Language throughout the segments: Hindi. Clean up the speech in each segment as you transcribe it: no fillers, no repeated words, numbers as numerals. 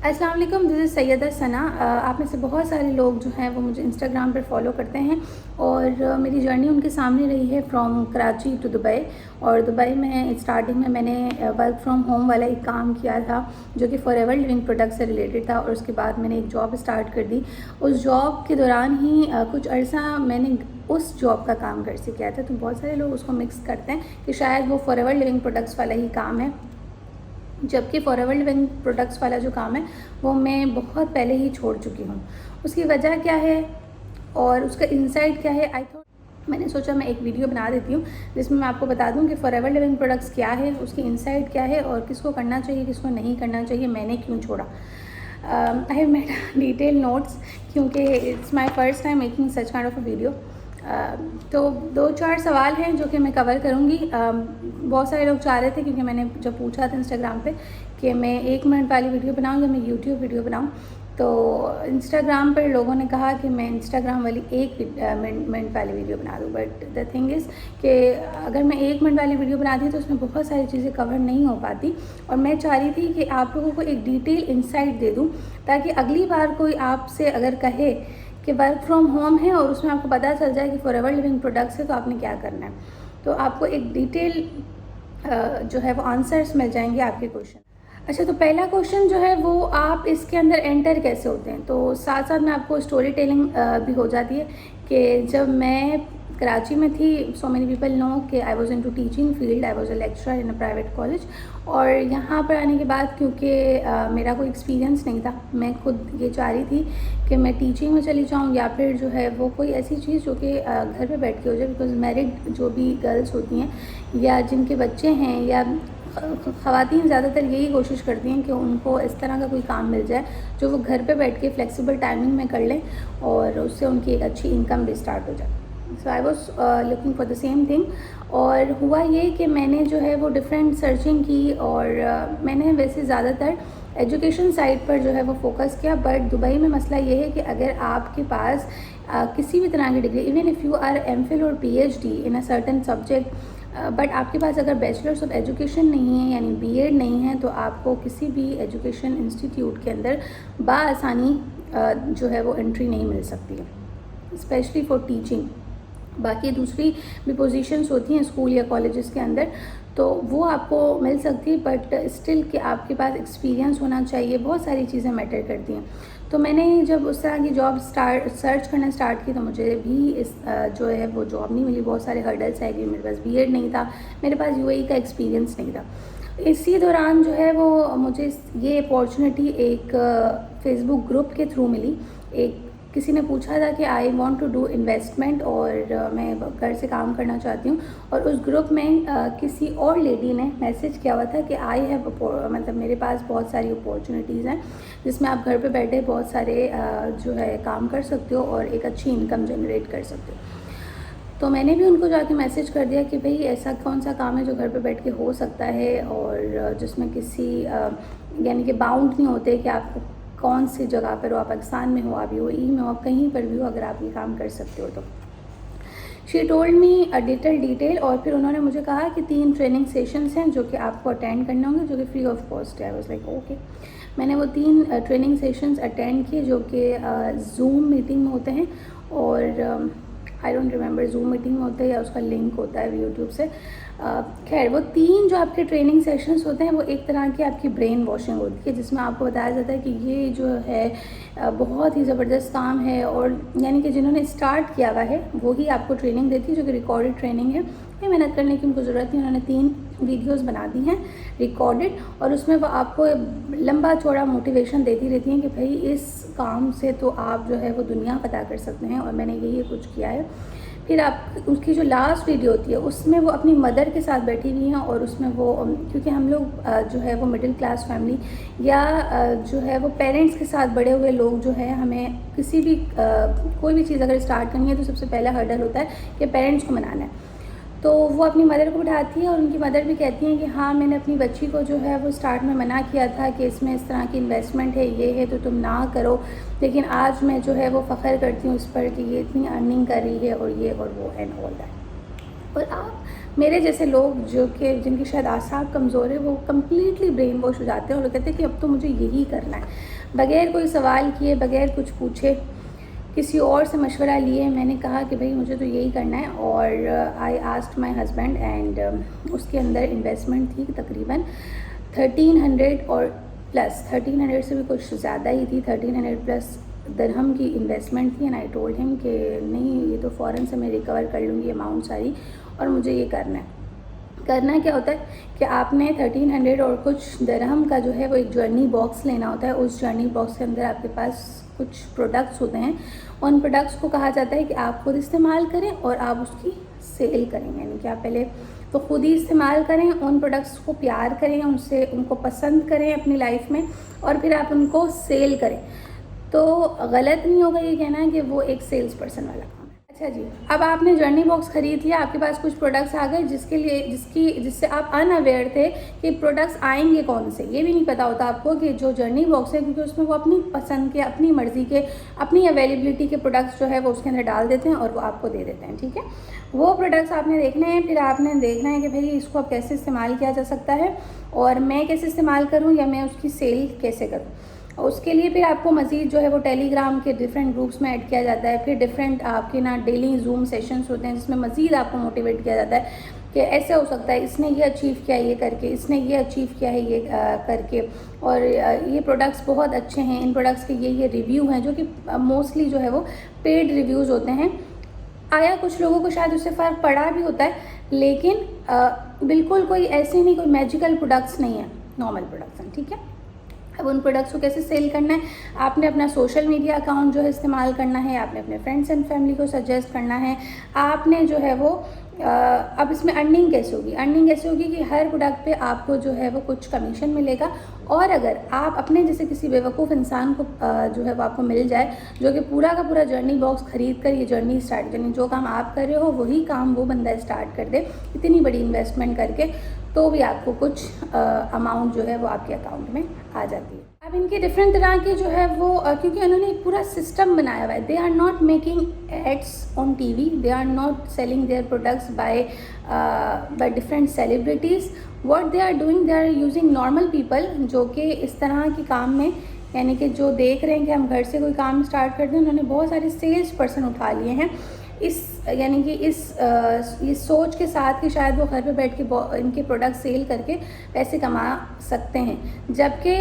अस्सलाम वालेकुम, दिस इज़ सैयदा सना। आप में से बहुत सारे लोग जो हैं वो मुझे इंस्टाग्राम पर फॉलो करते हैं और मेरी जर्नी उनके सामने रही है फ्रॉम कराची टू दुबई। और दुबई में स्टार्टिंग में मैंने वर्क फ्रॉम होम वाला एक काम किया था जो कि फॉरएवर लिविंग प्रोडक्ट से रिलेटेड था, और उसके बाद मैंने एक जॉब स्टार्ट कर दी। उस जॉब के दौरान ही कुछ अर्सा मैंने उस जॉब का काम घर से किया था। तो बहुत सारे लोग उसको मिक्स करते हैं कि शायद वो फॉरएवर लिविंग प्रोडक्ट्स वाला ही काम है, जबकि फॉरएवर लिविंग प्रोडक्ट्स वाला जो काम है वो मैं बहुत पहले ही छोड़ चुकी हूँ। उसकी वजह क्या है और उसका इंसाइट क्या है, मैंने सोचा मैं एक वीडियो बना देती हूँ जिसमें मैं आपको बता दूँ कि फॉरएवर लिविंग प्रोडक्ट्स क्या है, उसकी इंसाइट क्या है और किसको करना चाहिए किसको नहीं करना चाहिए, मैंने क्यों छोड़ा। I have made detail notes क्योंकि it's my first time making such kind of a video. तो 2-4 सवाल हैं जो कि मैं कवर करूँगी। बहुत सारे लोग चाह रहे थे, क्योंकि मैंने जब पूछा था इंस्टाग्राम पे कि मैं 1 मिनट वाली वीडियो बनाऊँ या मैं यूट्यूब वीडियो बनाऊँ, तो इंस्टाग्राम पर लोगों ने कहा कि मैं इंस्टाग्राम वाली 1 मिनट वाली वीडियो बना दूँ। बट द थिंग इज़ कि अगर मैं 1 मिनट वाली वीडियो बनाती तो उसमें बहुत सारी चीज़ें कवर नहीं हो पाती, और मैं चाह रही थी कि आप लोगों को एक डिटेल इंसाइट दे दूँ ताकि अगली बार कोई आपसे अगर कहे कि वर्क फ्रॉम होम है और उसमें आपको पता चल जाए कि फॉरएवर लिविंग प्रोडक्ट्स है तो आपने क्या करना है, तो आपको एक डिटेल जो है वो आंसर्स मिल जाएंगे आपके क्वेश्चन। अच्छा, तो पहला क्वेश्चन जो है वो आप इसके अंदर एंटर कैसे होते हैं, तो साथ साथ में आपको स्टोरी टेलिंग भी हो जाती है कि जब मैं कराची में थी, सो मेनी पीपल नो कि I was into teaching field, I was a lecturer in a private college. और यहाँ पर आने के बाद क्योंकि मेरा कोई एक्सपीरियंस नहीं था, मैं खुद ये चाह रही थी कि मैं टीचिंग में चली जाऊँ या फिर जो है वो कोई ऐसी चीज़ जो कि घर पे बैठ के हो जाए, बिकॉज मैरिड जो भी गर्ल्स होती हैं या जिनके बच्चे हैं या ख़वातीन ज़्यादातर यही कोशिश करती हैं कि उनको इस तरह का कोई काम मिल जाए जो वो घर पे बैठ के फ्लेक्सिबल टाइमिंग में कर लें और उससे उनकी एक अच्छी इनकम भी स्टार्ट हो जाए। So I was looking for the same thing. और हुआ ये कि मैंने जो है वो डिफरेंट सर्चिंग की और मैंने वैसे ज़्यादातर एजुकेशन साइड पर जो है वो फोकस किया। बट दुबई में मसला ये है कि अगर आपके पास किसी भी तरह की degree, even if you are MPhil और PhD in a certain subject, but आपके पास अगर बैचलर्स ऑफ एजुकेशन नहीं है यानी बीएड नहीं है, तो आपको किसी भी एजुकेशन इंस्टीट्यूट के अंदर बाआसानी जो है वो एंट्री नहीं मिल सकती है, स्पेशली फॉर टीचिंग। बाकी दूसरी भी पोजीशंस होती हैं स्कूल या कॉलेजेस के अंदर, तो वो आपको मिल सकती है, बट स्टिल कि आपके पास एक्सपीरियंस होना चाहिए, बहुत सारी चीज़ें मैटर करती हैं। तो मैंने जब उस तरह की जॉब सर्च करना स्टार्ट की तो मुझे भी इस जो है वो जॉब नहीं मिली। बहुत सारे हर्डल्स आए कि मेरे पास बीएड नहीं था, मेरे पास यूएई का एक्सपीरियंस नहीं था। इसी दौरान जो है वो मुझे ये अपॉर्चुनिटी एक फेसबुक ग्रुप के थ्रू मिली। एक किसी ने पूछा था कि I want to do investment और मैं घर से काम करना चाहती हूँ, और उस ग्रुप में किसी और लेडी ने मैसेज किया हुआ था कि आई हैव मतलब मेरे पास बहुत सारी अपॉर्चुनिटीज़ हैं जिसमें आप घर पे बैठे बहुत सारे जो है काम कर सकते हो और एक अच्छी इनकम जनरेट कर सकते हो। तो मैंने भी उनको जाके मैसेज कर दिया कि भाई ऐसा कौन सा काम है जो घर पे बैठ के हो सकता है और जिसमें किसी यानी कि बाउंड नहीं होते कि आप कौन सी जगह पर हो, आप पाकिस्तान में हो, आप यूएई में हो, आप कहीं पर भी हो, अगर आप ये काम कर सकते हो तो। She told me a detail और फिर उन्होंने मुझे कहा कि 3 ट्रेनिंग सेशंस हैं जो कि आपको अटेंड करने होंगे, जो कि फ्री ऑफ कॉस्ट है। I was like okay. मैंने वो 3 ट्रेनिंग सेशंस अटेंड किए जो कि जूम मीटिंग में होते हैं, और I don't remember zoom meeting में होता है या उसका लिंक होता है यूट्यूब से। खैर वो 3 जो आपके ट्रेनिंग सेशंस होते हैं वो एक तरह की आपकी ब्रेन वॉशिंग होती है, जिसमें आपको बताया जाता है कि ये जो है बहुत ही ज़बरदस्त काम है, और यानी कि जिन्होंने स्टार्ट किया हुआ है वो ही आपको ट्रेनिंग देती है, जो कि रिकॉर्डेड ट्रेनिंग है। कोई मेहनत करने की उनको ज़रूरत नहीं, उन्होंने 3 वीडियोस बना दी हैं रिकॉर्डेड, और उसमें वो आपको लंबा चौड़ा मोटिवेशन देती रहती हैं कि भाई इस काम से तो आप जो है वो दुनिया पता कर सकते हैं, और मैंने यही कुछ किया है। फिर आप उसकी जो लास्ट वीडियो होती है उसमें वो अपनी मदर के साथ बैठी हुई हैं, और उसमें वो क्योंकि हम लोग जो है वो मिडिल क्लास फैमिली या जो है वो पेरेंट्स के साथ बड़े हुए लोग जो है, हमें किसी भी कोई भी चीज़ अगर स्टार्ट करनी है तो सबसे पहला हर्डल होता है कि पेरेंट्स को मनाना है। तो वो अपनी मदर को बिठाती है और उनकी मदर भी कहती हैं कि हाँ मैंने अपनी बच्ची को जो है वो स्टार्ट में मना किया था कि इसमें इस तरह की इन्वेस्टमेंट है, ये है, तो तुम ना करो, लेकिन आज मैं जो है वो फ़ख्र करती हूँ इस पर कि ये इतनी अर्निंग कर रही है और ये और वो एंड ऑल दैट। और आप मेरे जैसे लोग जो कि जिनकी शायद आसाब कमज़ोर है, वो कम्प्लीटली ब्रेन वॉश हो जाते हैं और वो कहते हैं कि अब तो मुझे यही करना है, बग़ैर कोई सवाल किए, बग़ैर कुछ पूछे, किसी और से मशवरा लिए मैंने कहा कि भाई मुझे तो यही करना है। और I asked my husband and उसके अंदर इन्वेस्टमेंट थी तकरीबन 1300 और प्लस, 1300 से भी कुछ ज़्यादा ही थी, 1300 प्लस दिरहम की इन्वेस्टमेंट थी। एंड आई टोल्ड हिम कि नहीं, ये तो फ़ौरन से मैं रिकवर कर लूँगी अमाउंट सारी, और मुझे ये करना है। करना क्या होता है कि आपने 1300 और कुछ दिरहम का जो है वो एक जर्नी बॉक्स लेना होता है। उस जर्नी बॉक्स के अंदर आपके पास कुछ प्रोडक्ट्स होते हैं, उन प्रोडक्ट्स को कहा जाता है कि आप खुद इस्तेमाल करें और आप उसकी सेल करें, यानी कि आप पहले तो खुद ही इस्तेमाल करें, उन प्रोडक्ट्स को प्यार करें, उनसे उनको पसंद करें अपनी लाइफ में, और फिर आप उनको सेल करें। तो गलत नहीं होगा ये कहना कि वो एक सेल्स पर्सन वाला काम है। अच्छा जी, अब आपने जर्नी बॉक्स ख़रीद लिया, आपके पास कुछ प्रोडक्ट्स आ गए जिससे आप अनअवेयर थे कि प्रोडक्ट्स आएंगे कौन से, ये भी नहीं पता होता आपको कि जो जर्नी बॉक्स है, क्योंकि उसमें वो अपनी पसंद के, अपनी मर्ज़ी के, अपनी अवेलेबिलिटी के प्रोडक्ट्स जो है वो उसके अंदर डाल देते हैं और वो आपको दे देते हैं। ठीक है, वो प्रोडक्ट्स आपने देखने हैं, फिर आपने देखना है कि भाई इसको अब कैसे इस्तेमाल किया जा सकता है और मैं कैसे इस्तेमाल करूँ या मैं उसकी सेल कैसे करूँ। उसके लिए फिर आपको मज़ीद जो है वो टेलीग्राम के डिफरेंट ग्रुप्स में ऐड किया जाता है। फिर डिफरेंट आपके ना डेली जूम सेशंस होते हैं जिसमें मज़ीद आपको मोटिवेट किया जाता है कि ऐसे हो सकता है, इसने ये अचीव किया ये करके, इसने ये अचीव किया है ये करके, और ये प्रोडक्ट्स बहुत अच्छे हैं, इन प्रोडक्ट्स के ये रिव्यू हैं, जो कि मोस्टली जो है वो पेड रिव्यूज़ होते हैं। आया कुछ लोगों को शायद उससे फ़र्क पड़ा भी होता है, लेकिन बिल्कुल कोई ऐसे नहीं, कोई मैजिकल प्रोडक्ट्स नहीं है, नॉर्मल प्रोडक्ट्स हैं। ठीक है, अब उन प्रोडक्ट्स को कैसे सेल करना है, आपने अपना सोशल मीडिया अकाउंट जो है इस्तेमाल करना है, आपने अपने फ्रेंड्स एंड फैमिली को सजेस्ट करना है, आपने जो है वो अब इसमें अर्निंग कैसे होगी, अर्निंग कैसे होगी कि हर प्रोडक्ट पे आपको जो है वो कुछ कमीशन मिलेगा। और अगर आप अपने जैसे किसी बेवकूफ़ इंसान को जो है वो आपको मिल जाए जो कि पूरा का पूरा जर्नी बॉक्स ख़रीद कर ये जर्नी स्टार्ट, यानी जो काम आप कर रहे हो वही काम वो बंदा स्टार्ट कर दे इतनी बड़ी इन्वेस्टमेंट करके, तो भी आपको कुछ अमाउंट जो है वो आपके अकाउंट में आ जाती है। अब इनके डिफरेंट तरह के जो है वो क्योंकि उन्होंने एक पूरा सिस्टम बनाया हुआ है, they are not making ads on TV, they are not selling their products by different celebrities. What they are doing, they are using normal people जो कि इस तरह के काम में, यानी कि जो देख रहे हैं कि हम घर से कोई काम स्टार्ट करते हैं, उन्होंने बहुत सारे सेल्स पर्सन उठा लिए हैं यानी कि इस सोच के साथ कि शायद वो घर पे बैठ के इनके प्रोडक्ट सेल करके पैसे कमा सकते हैं, जबकि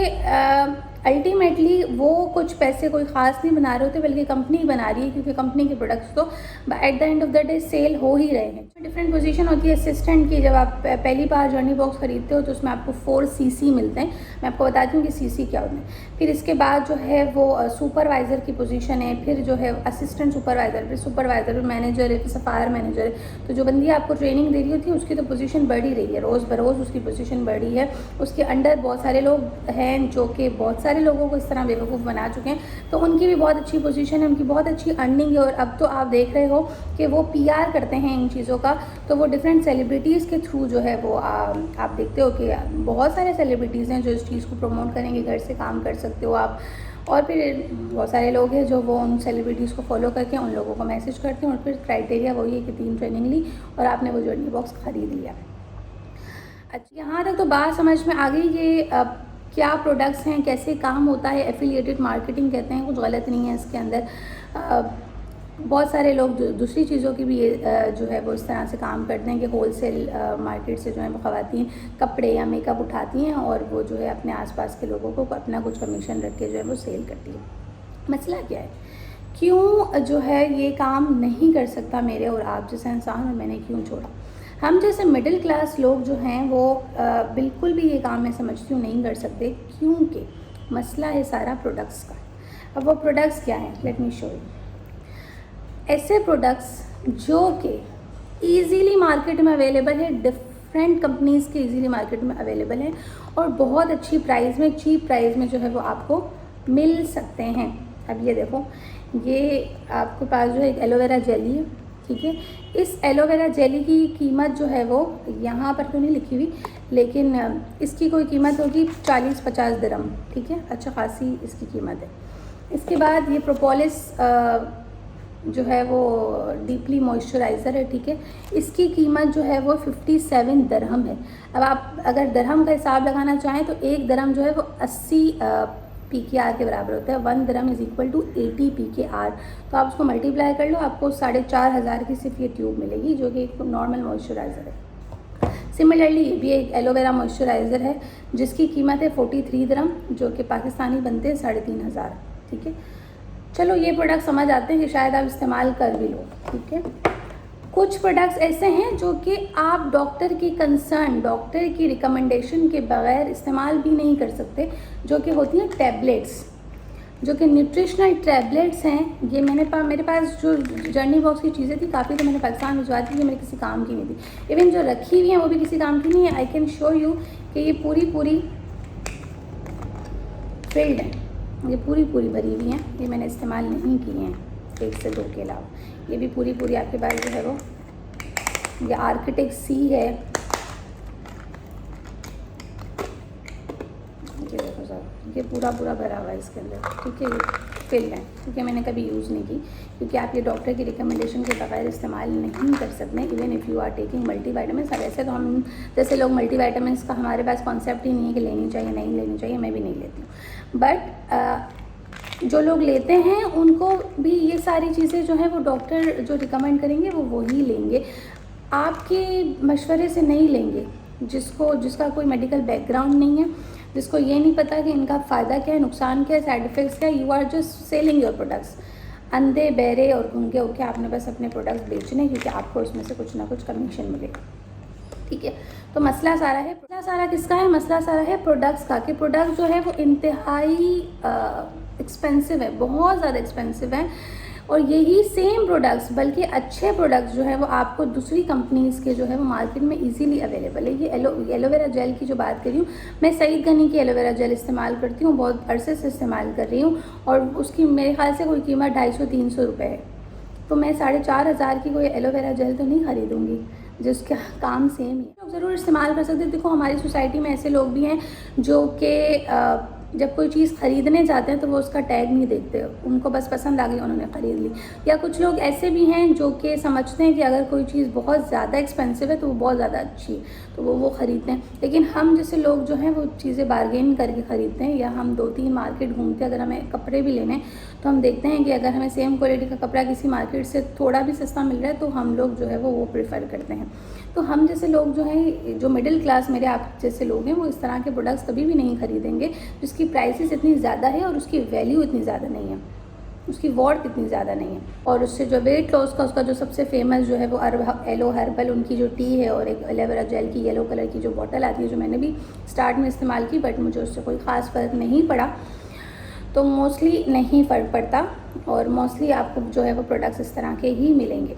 अल्टीमेटली वो कुछ पैसे कोई ख़ास नहीं बना रहे होते, बल्कि कंपनी बना रही है, क्योंकि कंपनी के प्रोडक्ट्स तो at the end of the day sell हो ही रहे हैं। डिफरेंट पोजीशन होती है असिस्टेंट की। जब आप पहली बार जर्नी बॉक्स ख़रीदते हो तो उसमें आपको 4 CC मिलते हैं। मैं आपको बताती हूँ कि CC क्या होते हैं। फिर इसके बाद जो है वो सुपरवाइज़र की पोजीशन है, फिर जो है असिस्टेंट सुपरवाइज़र, फिर सुपरवाइज़र, फिर मैनेजर है, फिर सफ़ायर मैनेजर है। तो जो बंदी आपको ट्रेनिंग दे रही होती है उसकी तो पोजीशन बढ़ ही रही है, रोज़ बरोज़ उसकी पोजीशन बढ़ी है। उसके अंडर बहुत सारे लोग हैं जो कि बहुत सारे लोगों को इस तरह बेवकूफ़ बना चुके हैं, तो उनकी भी बहुत अच्छी पोजीशन है, उनकी बहुत अच्छी अर्निंग है। और अब तो आप देख रहे हो कि वो PR करते हैं इन चीज़ों का, तो वो डिफरेंट सेलिब्रिटीज़ के थ्रू जो है वो आप देखते हो कि बहुत सारे सेलिब्रिटीज़ हैं जो इस चीज़ को प्रमोट करेंगे, घर से काम कर सकते हो आप। और फिर बहुत सारे लोग हैं जो वो उन सेलिब्रिटीज़ को फॉलो करके उन लोगों को मैसेज करते हैं, और फिर क्राइटेरिया वही है कि 3 ट्रेनिंग ली और आपने वो जर्नी बॉक्स ख़रीद लिया। अच्छा, यहाँ तक तो बात समझ में आ गई कि क्या प्रोडक्ट्स हैं, कैसे काम होता है, एफिलिएटेड मार्केटिंग कहते हैं, कुछ गलत नहीं है इसके अंदर। बहुत सारे लोग दूसरी चीज़ों की भी जो है वो इस तरह से काम करते हैं कि होलसेल मार्केट से जो है वो ख़वातीन कपड़े या मेकअप उठाती हैं और वो जो है अपने आसपास के लोगों को अपना कुछ कमीशन रख के जो है वो सेल करती है। मसला क्या है, क्यों जो है ये काम नहीं कर सकता मेरे और आप जैसे इंसान, और मैंने क्यों छोड़ा। हम जैसे मिडिल क्लास लोग जो हैं वो बिल्कुल भी ये काम मैं समझती हूँ नहीं कर सकते, क्योंकि मसला है सारा प्रोडक्ट्स का। अब वो प्रोडक्ट्स क्या हैं, लेट मी शो यू। ऐसे प्रोडक्ट्स जो कि ईज़िली मार्केट में अवेलेबल है, डिफरेंट कंपनीज़ के ईज़िली मार्केट में अवेलेबल है और बहुत अच्छी प्राइस में, चीप प्राइस में जो है वो आपको मिल सकते हैं। अब ये देखो, ये आपके पास जो है एक एलोवेरा जेली है, ठीक है। इस एलोवेरा जेली की कीमत जो है वो यहाँ पर तो नहीं लिखी हुई, लेकिन इसकी कोई कीमत होगी 40-50 दिरहम, ठीक है। अच्छा खासी इसकी कीमत है। इसके बाद ये प्रोपोलिस जो है वो डीपली मॉइस्चराइज़र है, ठीक है। इसकी कीमत जो है वो 57 दरहम है। अब आप अगर दरहम का हिसाब लगाना चाहें तो एक दरहम जो है वो 80 PKR के बराबर होता है। 1 दरहम इज़ इक्वल टू 80 PKR। तो आप उसको मल्टीप्लाई कर लो, आपको 4,500 की सिर्फ ये ट्यूब मिलेगी, जो कि एक नॉर्मल मॉइस्चराइज़र है। सिमिलरली ये भी एक एलोवेरा मॉइस्चराइज़र है जिसकी कीमत है 43 दरहम, जो कि पाकिस्तानी बनते हैं 3,500, ठीक है। चलो ये प्रोडक्ट समझ आते हैं कि शायद आप इस्तेमाल कर भी लो, ठीक है। कुछ प्रोडक्ट्स ऐसे हैं जो कि आप डॉक्टर की कंसर्न, डॉक्टर की रिकमेंडेशन के बगैर इस्तेमाल भी नहीं कर सकते, जो कि होती हैं टैबलेट्स, जो कि न्यूट्रिशनल टैबलेट्स हैं। ये मेरे पास जो जर्नी बॉक्स की चीज़ें थी काफ़ी, तो मैंने पाकिस्तान भिजवा दी, ये मेरे किसी काम की नहीं थी। इवन जो रखी हुई हैं वो भी किसी काम की नहीं है। आई कैन शो यू कि ये पूरी फिल्ड है, ये पूरी भरी हुई हैं। ये मैंने इस्तेमाल नहीं की हैं 1 से 2 के अलावा। ये भी पूरी आपके पास जो है वो, ये आर्किटेक्ट सी है, ये देखो सर, ये पूरा भरा हुआ है इसके अंदर, ठीक है। ये फिल्ड है, ठीक है। मैंने कभी यूज़ नहीं की क्योंकि आप ये डॉक्टर की रिकमेंडेशन के बगैर इस्तेमाल नहीं कर सकते, even if you are taking multivitamin. वैसे तो हम जैसे लोग मल्टीविटामिन का हमारे पास कॉन्सेप्ट ही नहीं है कि लेनी चाहिए नहीं लेनी चाहिए, मैं भी नहीं लेती हूँ। बट जो लोग लेते हैं उनको भी ये सारी चीज़ें जो हैं वो डॉक्टर जो रिकमेंड करेंगे वो ही लेंगे, आपके मशवरे से नहीं लेंगे। जिसका कोई मेडिकल बैकग्राउंड नहीं है, जिसको ये नहीं पता कि इनका फ़ायदा क्या है, नुकसान क्या है, साइड इफ़ेक्ट्स क्या है, you are just selling your products. अंधे बहरे और गूंगे होके आपने बस अपने प्रोडक्ट्स बेचने, क्योंकि आपको उसमें से कुछ ना कुछ कमीशन मिलेगा, ठीक है। तो मसला सारा किसका है? मसला सारा है प्रोडक्ट्स का, कि प्रोडक्ट जो है वो इंतहाई एक्सपेंसिव है, बहुत ज़्यादा एक्सपेंसिव है। और यही सेम प्रोडक्ट्स, बल्कि अच्छे प्रोडक्ट्स जो है वो आपको दूसरी कंपनीज़ के जो है वो मार्केट में इजीली अवेलेबल है। ये एलोवेरा जेल की जो बात कर रही हूँ मैं, सईद गनी की एलोवेरा जेल इस्तेमाल करती हूँ, बहुत अरसे से इस्तेमाल कर रही हूँ, और उसकी मेरे ख्याल से कोई कीमत 250-300 रुपये है। तो मैं 4,500 की कोई एलोवेरा जेल तो नहीं ख़रीदूँगी जिसका काम सेम ही है। ज़रूर इस्तेमाल कर सकते हैं। देखो हमारी सोसाइटी में ऐसे लोग भी हैं जो कि जब कोई चीज़ ख़रीदने जाते हैं तो वो उसका टैग नहीं देखते, उनको बस पसंद आ गई उन्होंने ख़रीद ली। या कुछ लोग ऐसे भी हैं जो कि समझते हैं कि अगर कोई चीज़ बहुत ज़्यादा एक्सपेंसिव है तो वो बहुत ज़्यादा अच्छी है, तो वो ख़रीदते हैं। लेकिन हम जैसे लोग जो हैं वो चीज़ें बार्गेन करके ख़रीदते हैं, या हम 2-3 मार्केट घूमते हैं। अगर हमें कपड़े भी लेने तो हम देखते हैं कि अगर हमें सेम क्वालिटी का कपड़ा किसी मार्केट से थोड़ा भी सस्ता मिल रहा है तो हम लोग जो है वो प्रेफर करते हैं। तो हम जैसे लोग जो हैं, जो मिडिल क्लास मेरे आप जैसे लोग हैं, वो इस तरह के प्रोडक्ट्स कभी भी नहीं खरीदेंगे जिसकी प्राइसेस इतनी ज़्यादा है और उसकी वैल्यू इतनी ज़्यादा नहीं है, उसकी वर्थ इतनी ज़्यादा नहीं है। और उससे जो वेट लॉस का उसका जो सबसे फेमस जो है वो एलो हर्बल उनकी जो टी है, और एक एलोवेरा जेल की येलो कलर की जो बॉटल आती है, जो मैंने भी स्टार्ट में इस्तेमाल की, बट मुझे उससे कोई ख़ास फ़र्क नहीं पड़ा। तो मोस्टली नहीं फ़र्क पड़ता, और मोस्टली आपको जो है वो प्रोडक्ट्स इस तरह के ही मिलेंगे।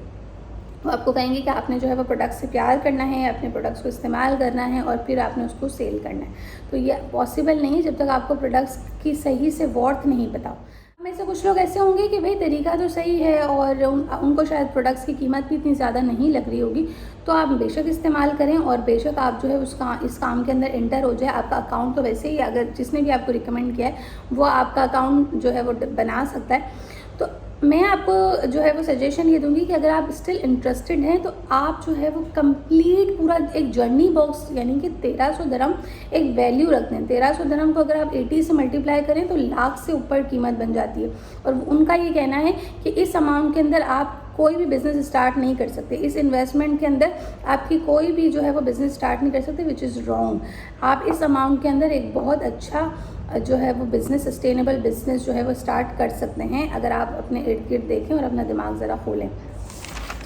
वो आपको कहेंगे कि आपने जो है वो प्रोडक्ट्स से प्यार करना है, अपने प्रोडक्ट्स को इस्तेमाल करना है और फिर आपने उसको सेल करना है। तो ये पॉसिबल नहीं जब तक आपको प्रोडक्ट्स की सही से वर्थ नहीं पता हो। में से कुछ लोग ऐसे होंगे कि भाई तरीका तो सही है और उनको शायद प्रोडक्ट्स की कीमत भी इतनी ज़्यादा नहीं लग रही होगी, तो आप बेशक इस्तेमाल करें और बेशक आप जो है इस काम के अंदर एंटर हो जाए। आपका अकाउंट तो वैसे ही, अगर जिसने भी आपको रिकमेंड किया है वो आपका अकाउंट जो है वो बना सकता है। तो मैं आपको जो है वो सजेशन ये दूंगी कि अगर आप स्टिल इंटरेस्टेड हैं तो आप जो है वो कंप्लीट पूरा एक जर्नी बॉक्स, यानी कि 1300 दरहम एक वैल्यू रखते हैं। 1300 दरहम को अगर आप 80 से मल्टीप्लाई करें तो लाख से ऊपर कीमत बन जाती है। और उनका ये कहना है कि इस अमाउंट के अंदर आप कोई भी बिज़नेस स्टार्ट नहीं कर सकते, इस इन्वेस्टमेंट के अंदर आपकी कोई भी जो है वो बिज़नेस स्टार्ट नहीं कर सकते, विच इज़ रॉन्ग। आप इस अमाउंट के अंदर एक बहुत अच्छा जो है वो बिज़नेस, सस्टेनेबल बिज़नेस जो है वो स्टार्ट कर सकते हैं, अगर आप अपने इर्द गिर्द देखें और अपना दिमाग ज़रा खोलें,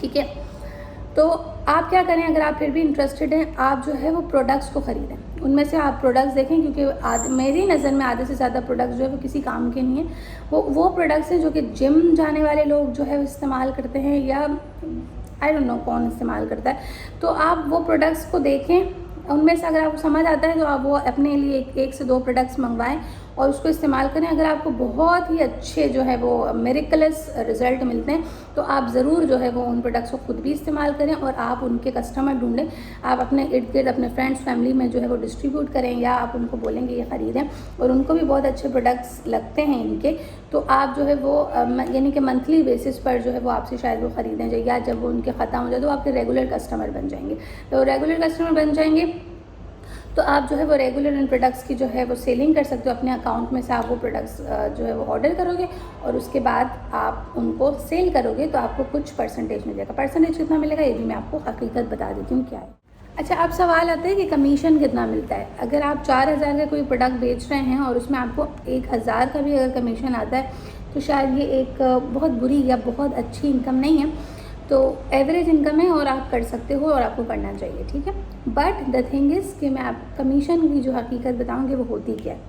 ठीक है। तो आप क्या करें, अगर आप फिर भी इंटरेस्टेड हैं, आप जो है वो प्रोडक्ट्स को ख़रीदें। उनमें से आप प्रोडक्ट्स देखें, क्योंकि मेरी नज़र में आधे से ज़्यादा प्रोडक्ट्स जो है वो किसी काम के नहीं है। वो प्रोडक्ट्स हैं जो कि जिम जाने वाले लोग जो है वो इस्तेमाल करते हैं, या आई डोंट नो कौन इस्तेमाल करता है। तो आप वो प्रोडक्ट्स को देखें, उनमें से अगर आपको समझ आता है तो आप वो अपने लिए 1 से 2 प्रोडक्ट्स मंगवाएं और उसको इस्तेमाल करें। अगर आपको बहुत ही अच्छे जो है वो मिरेकलस रिज़ल्ट मिलते हैं तो आप ज़रूर जो है वो उन प्रोडक्ट्स को खुद भी इस्तेमाल करें और आप उनके कस्टमर ढूंढें। आप अपने इर्द गिर्द अपने फ्रेंड्स फैमिली में जो है वो डिस्ट्रीब्यूट करें या आप उनको बोलेंगे ये ख़रीदें, और उनको भी बहुत अच्छे प्रोडक्ट्स लगते हैं इनके, तो आप जो है वो यानी कि मंथली बेसिस पर जो है वो आपसे शायद वो ख़रीदें जाए, या जब वो उनके ख़त्म हो जाए तो आपके रेगुलर कस्टमर बन जाएंगे। तो रेगुलर कस्टमर बन जाएंगे तो आप जो है वो रेगुलर इन प्रोडक्ट्स की जो है वो सेलिंग कर सकते हो। अपने अकाउंट में से आप वो प्रोडक्ट्स जो है वो ऑर्डर करोगे और उसके बाद आप उनको सेल करोगे तो आपको कुछ परसेंटेज मिलेगा। परसेंटेज कितना मिलेगा ये भी मैं आपको हकीकत बता देती हूँ क्या है। अच्छा, अब सवाल आता है कि कमीशन कितना मिलता है। अगर आप 4000 का कोई प्रोडक्ट बेच रहे हैं और उसमें आपको 1000 का भी अगर कमीशन आता है तो शायद ये एक बहुत बुरी या बहुत अच्छी इनकम नहीं है। तो एवरेज इनकम है और आप कर सकते हो और आपको करना चाहिए, ठीक है। बट द थिंग इज़ कि मैं आप कमीशन की जो हकीकत बताऊँगी वो होती क्या है।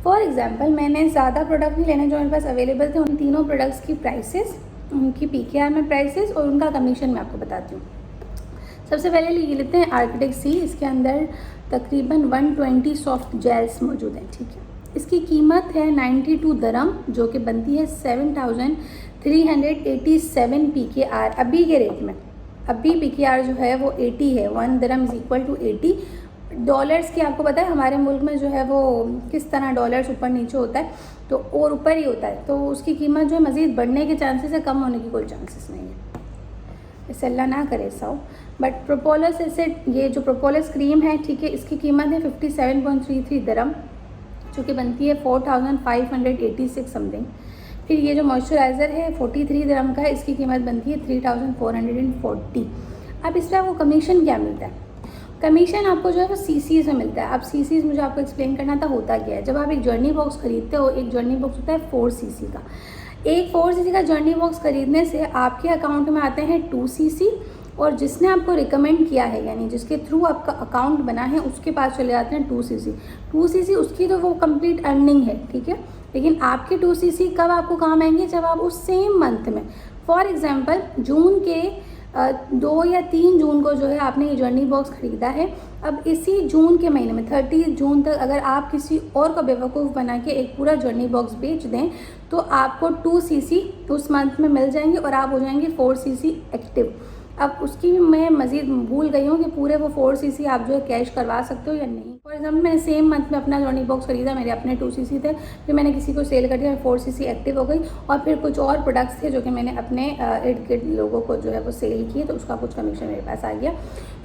फॉर एग्जांपल, मैंने ज़्यादा प्रोडक्ट नहीं लेने जो मेरे पास अवेलेबल थे, उन तीनों प्रोडक्ट्स की प्राइसेस, उनकी PKR में प्राइसेस और उनका कमीशन मैं आपको बताती हूँ। सबसे पहले ये लेते हैं आर्किटेक्ट सी। इसके अंदर तकरीबन 120 सॉफ्ट जेल्स मौजूद हैं, ठीक है। इसकी कीमत है 92 दरम, जो कि बनती है 7387 PKR अभी के रेट में। अभी PKR जो है वो 80 है। 1 दरम इज़ इक्वल टू 80 डॉलर्स की। आपको पता है हमारे मुल्क में जो है वो किस तरह डॉलर्स ऊपर नीचे होता है, तो और ऊपर ही होता है, तो उसकी कीमत जो है मज़ीद बढ़ने के चांसेस है, कम होने की कोई चांसेस नहीं है। इसे अल्लाह ना करे ऐसा हो। बट प्रोपोलस एसिड, ये जो प्रोपोलस क्रीम है, ठीक है, इसकी कीमत है 57.33 दरम, जो कि बनती है 4586 समथिंग। फिर ये जो मॉइस्चराइज़र है 43 दरम का है, इसकी कीमत बनती है 3440। अब इस पर आपको कमीशन क्या मिलता है? कमीशन आपको जो है वो CCs में मिलता है। अब CCs मुझे आपको एक्सप्लेन करना था होता क्या है। जब आप एक जर्नी बॉक्स खरीदते हो, एक जर्नी बॉक्स होता है 4 CC का। एक 4 CC का जर्नी बॉक्स खरीदने से आपके अकाउंट में आते हैं 2 CC, और जिसने आपको रिकमेंड किया है यानी जिसके थ्रू आपका अकाउंट बना है उसके पास चले जाते हैं 2 CC। 2 CC उसकी तो वो कंप्लीट अर्निंग है, ठीक है। लेकिन आपके 2 CC कब आपको काम आएंगे? जब आप उस सेम मंथ में, फॉर एग्जांपल जून के 2 या 3 जून को जो है आपने ये जर्नी बॉक्स ख़रीदा है। अब इसी जून के महीने में 30 जून तक अगर आप किसी और को बेवकूफ़ बना के एक पूरा जर्नी बॉक्स बेच दें तो आपको 2 CC उस मंथ में मिल जाएंगे और आप हो जाएंगे 4 CC एक्टिव। अब उसकी भी मैं मज़ीद भूल गई हूँ कि पूरे वो 4 CC आप जो है कैश करवा सकते हो या नहीं। फॉर एग्जाम्पल, मैंने सेम मंथ में अपना जर्नी बॉक्स खरीदा, मेरे अपने 2 CC थे, फिर मैंने किसी को सेल कर दिया, 4 CC एक्टिव हो गई, और फिर कुछ और प्रोडक्ट्स थे जो कि मैंने अपने इर्द गिर्द लोगों को जो है वो सेल किए, तो उसका कुछ कमीशन मेरे पास आ गया,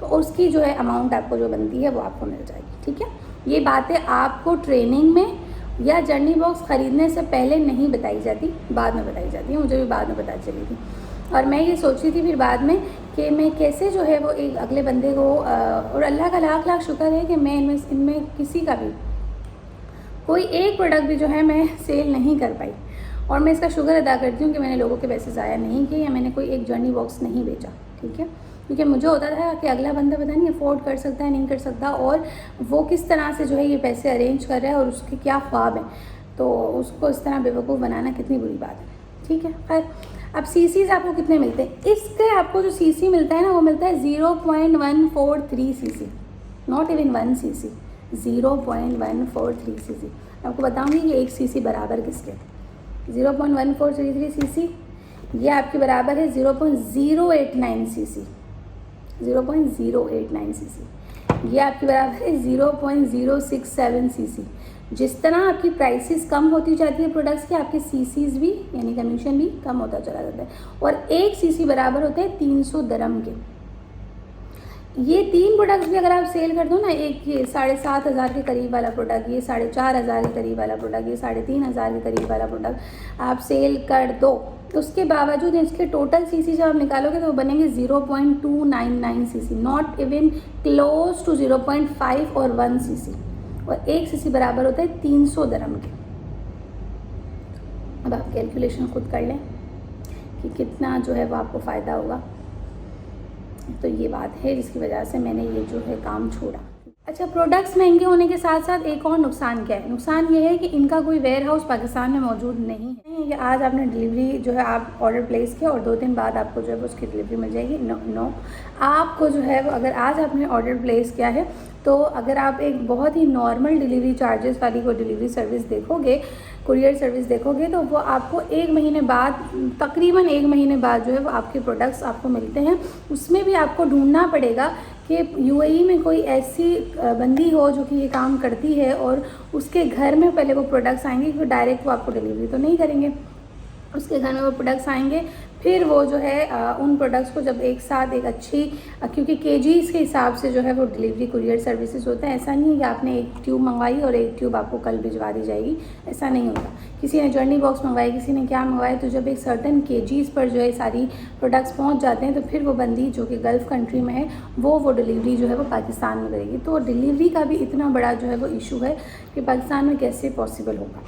तो उसकी जो है अमाउंट आपको जो बनती है वो आपको मिल जाएगी, ठीक है। ये बातें आपको ट्रेनिंग में या जर्नी बॉक्स ख़रीदने से पहले नहीं बताई जाती, बाद में बताई जाती है। मुझे भी बाद में पता चली थी, और मैं ये सोच रही थी फिर बाद में कि मैं कैसे जो है वो एक अगले बंदे को, और अल्लाह का लाख लाख शुक्र है कि मैं इनमें किसी का भी कोई एक प्रोडक्ट भी जो है मैं सेल नहीं कर पाई, और मैं इसका शुक्र अदा करती हूँ कि मैंने लोगों के पैसे ज़ाया नहीं किए या मैंने कोई एक जर्नी बॉक्स नहीं बेचा, ठीक है। क्योंकि मुझे होता था कि अगला बंदा पता नहीं अफोर्ड कर सकता है नहीं कर सकता, और वो किस तरह से जो है ये पैसे अरेंज कर रहा है और उसके क्या ख्वाब हैं, तो उसको इस तरह बेवकूफ़ बनाना कितनी बुरी बात है, ठीक है। खैर, अब CCs आपको कितने मिलते हैं? इसके आपको जो CC मिलता है ना वो मिलता है 0.143 CC, not even 1 CC, 0.143 CC। आपको बताऊंगी कि 1 CC बराबर किसके। 0.1433 CC ये आपके बराबर है 0.089 CC, 0.089 CC ये आपके बराबर है 0.067 CC। जिस तरह आपकी प्राइसेस कम होती जाती है प्रोडक्ट्स की, आपके CCs भी यानी कमीशन भी कम होता चला जाता है, और 1 CC बराबर होता है 300 दरम के। ये 3 प्रोडक्ट्स भी अगर आप सेल कर दो ना, एक ये 7,500 के करीब वाला प्रोडक्ट, ये 4,500 के करीब वाला प्रोडक्ट, ये 3,500 के करीब वाला प्रोडक्ट आप सेल कर दो, उसके बावजूद इसके टोटल CC जब आप निकालोगे तो वो बनेंगे 0.299 CC, not even close to 0.5 और 1 CC, और 1 CC बराबर होता है 300 दरम के। अब आप कैलकुलेशन खुद कर लें कि कितना जो है वो आपको फ़ायदा होगा। तो ये बात है जिसकी वजह से मैंने ये जो है काम छोड़ा। अच्छा, प्रोडक्ट्स महंगे होने के साथ साथ एक और नुकसान क्या है? नुकसान ये है कि इनका कोई वेयर हाउस पाकिस्तान में मौजूद नहीं है। ये आज आपने डिलीवरी जो है आप ऑर्डर प्लेस किया और 2 दिन बाद आपको जो है वो उसकी डिलीवरी मिल जाएगी। नो, आपको जो है वो अगर आज आपने ऑर्डर प्लेस किया है तो अगर आप एक बहुत ही नॉर्मल डिलीवरी चार्जेस वाली कोई डिलीवरी सर्विस देखोगे, कुरियर सर्विस देखोगे, तो वो आपको 1 महीने बाद, तकरीबन 1 महीने बाद जो है वो आपके प्रोडक्ट्स आपको मिलते हैं। उसमें भी आपको ढूंढना पड़ेगा कि यूएई में कोई ऐसी बंदी हो जो कि ये काम करती है और उसके घर में पहले वो प्रोडक्ट्स आएंगे, क्योंकि डायरेक्ट वो आपको डिलीवरी तो नहीं करेंगे। उसके घर में वो प्रोडक्ट्स आएंगे, फिर वो जो है उन प्रोडक्ट्स को जब एक साथ एक अच्छी, क्योंकि केजीज़ के हिसाब से जो है वो डिलीवरी कुरियर सर्विसेज होता है। ऐसा नहीं है कि आपने एक ट्यूब मंगवाई और एक ट्यूब आपको कल भिजवा दी जाएगी, ऐसा नहीं होता। किसी ने जर्नी बॉक्स मंगवाई, किसी ने क्या मंगवाया, तो जब एक सर्टन केजीज़ पर जो है सारी प्रोडक्ट्स पहुँच जाते हैं तो फिर वो बंदी जो कि गल्फ़ कंट्री में है वो डिलीवरी जो है वो पाकिस्तान में करेगी। तो डिलीवरी का भी इतना बड़ा जो है वो इशू है कि पाकिस्तान में कैसे पॉसिबल होगा।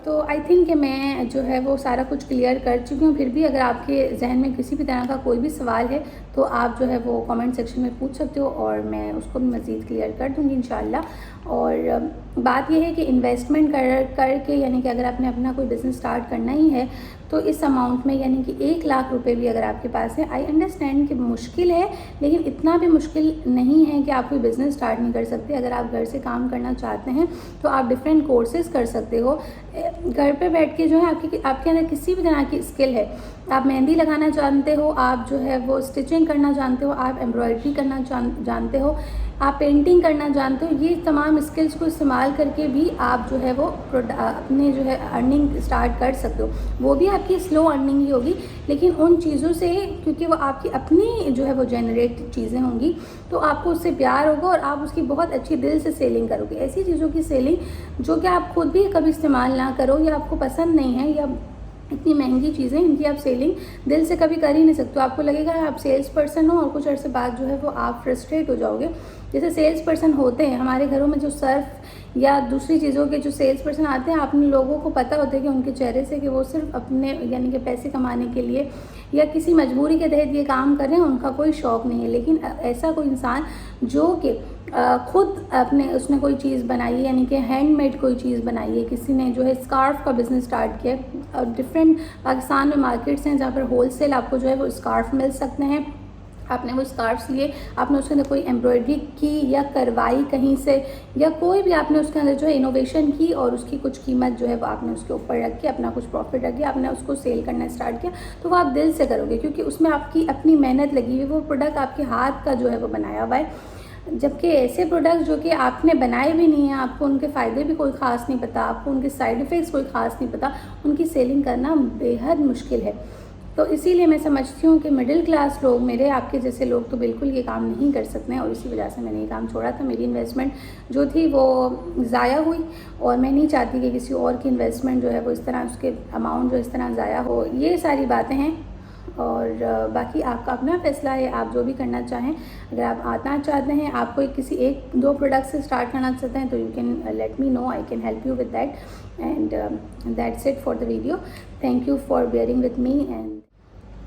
तो आई थिंक कि मैं जो है वो सारा कुछ क्लियर कर चुकी हूँ। फिर भी अगर आपके जहन में किसी भी तरह का कोई भी सवाल है तो आप जो है वो कमेंट सेक्शन में पूछ सकते हो और मैं उसको भी मज़ीद क्लियर कर दूँगी इंशाल्लाह। और बात यह है कि इन्वेस्टमेंट करके, यानी कि अगर आपने अपना कोई बिज़नेस स्टार्ट करना ही है तो इस अमाउंट में, यानी कि 1 लाख रुपए भी अगर आपके पास है, आई अंडरस्टैंड कि मुश्किल है, लेकिन इतना भी मुश्किल नहीं है कि आप कोई बिज़नेस स्टार्ट नहीं कर सकते। अगर आप घर से काम करना चाहते हैं तो आप डिफरेंट कोर्सेज़ कर सकते हो। घर पे बैठ के जो है आपके अंदर किसी भी तरह की स्किल है, आप मेहंदी लगाना जानते हो, आप जो है वो स्टिचिंग करना जानते हो, आप एम्ब्रॉयडरी करना जानते हो, आप पेंटिंग करना जानते हो, ये तमाम स्किल्स को इस्तेमाल करके भी आप जो है वो अपने जो है अर्निंग स्टार्ट कर सकते हो। वो भी आपकी स्लो अर्निंग ही होगी, लेकिन उन चीज़ों से, क्योंकि वो आपकी अपनी जो है वो जनरेट चीज़ें होंगी, तो आपको उससे प्यार होगा और आप उसकी बहुत अच्छी दिल से सेलिंग करोगे। ऐसी चीज़ों की सेलिंग जो कि आप खुद भी कभी इस्तेमाल ना करो या आपको पसंद नहीं है, या इतनी महंगी चीज़ें, इनकी आप सेलिंग दिल से कभी कर ही नहीं सकते हो। आपको लगेगा आप सेल्स पर्सन हो और कुछ अर्से बाद जो है वो आप फ्रस्ट्रेट हो जाओगे। जैसे सेल्स पर्सन होते हैं हमारे घरों में, जो सर्फ या दूसरी चीज़ों के जो सेल्स पर्सन आते हैं, आपने लोगों को पता होता है कि उनके चेहरे से कि वो सिर्फ अपने, यानी कि पैसे कमाने के लिए या किसी मजबूरी के तहत ये काम कर रहे हैं, उनका कोई शौक़ नहीं है। लेकिन ऐसा कोई इंसान जो कि खुद उसने कोई चीज़ बनाई है, यानी कि हैंडमेड कोई चीज़ बनाई है, किसी ने जो है स्कार्फ़ का बिज़नेस स्टार्ट किया, और डिफरेंट पाकिस्तान में मार्केट्स हैं जहाँ पर होलसेल आपको जो है वो स्कार्फ़ मिल सकते हैं। आपने वो स्कार्फ्स लिए, आपने उसके अंदर कोई एम्ब्रॉयडरी की या करवाई कहीं से, या कोई भी आपने उसके अंदर जो है इनोवेशन की और उसकी कुछ कीमत जो है वो आपने उसके ऊपर रख के अपना कुछ प्रॉफिट रख के आपने उसको सेल करना स्टार्ट किया, तो वो आप दिल से करोगे, क्योंकि उसमें आपकी अपनी मेहनत लगी हुई, वो प्रोडक्ट आपके हाथ का जो है वो बनाया हुआ है। जबकि ऐसे प्रोडक्ट जो कि आपने बनाए भी नहीं हैं, आपको उनके फ़ायदे भी कोई ख़ास नहीं पता, आपको उनके साइड इफ़ेक्ट्स कोई ख़ास नहीं पता, उनकी सेलिंग करना बेहद मुश्किल है। तो इसीलिए मैं समझती हूँ कि मिडिल क्लास लोग, मेरे आपके जैसे लोग तो बिल्कुल ये काम नहीं कर सकते हैं, और इसी वजह से मैंने ये काम छोड़ा था। मेरी इन्वेस्टमेंट जो थी वो ज़ाया हुई, और मैं नहीं चाहती कि किसी और की इन्वेस्टमेंट जो है वो इस तरह, उसके अमाउंट जो इस तरह ज़ाया हो। ये सारी बातें हैं, और बाकी आपका अपना फ़ैसला है, आप जो भी करना चाहें। अगर आप आना चाहते हैं, आप कोई किसी 1-2 प्रोडक्ट से स्टार्ट करना चाहते हैं, तो you can let me know, I can help you with that, and that's it for the video. Thank you for bearing with me, and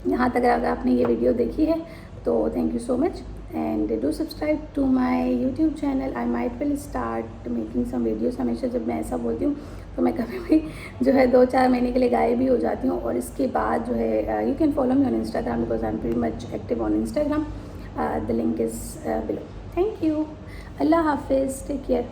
यहाँ तक अगर आपने ये वीडियो देखी है तो thank you so much, and do subscribe to my YouTube channel. I might will start making some videos. हमेशा जब मैं ऐसा बोलती हूँ तो मैं कभी भी जो है 2-4 महीने के लिए गायब भी हो जाती हूँ, और इसके बाद जो है you can follow me on Instagram, because I am very much active on Instagram. The link is below. Thank you, अल्लाह हाफिज़, टेक केयर।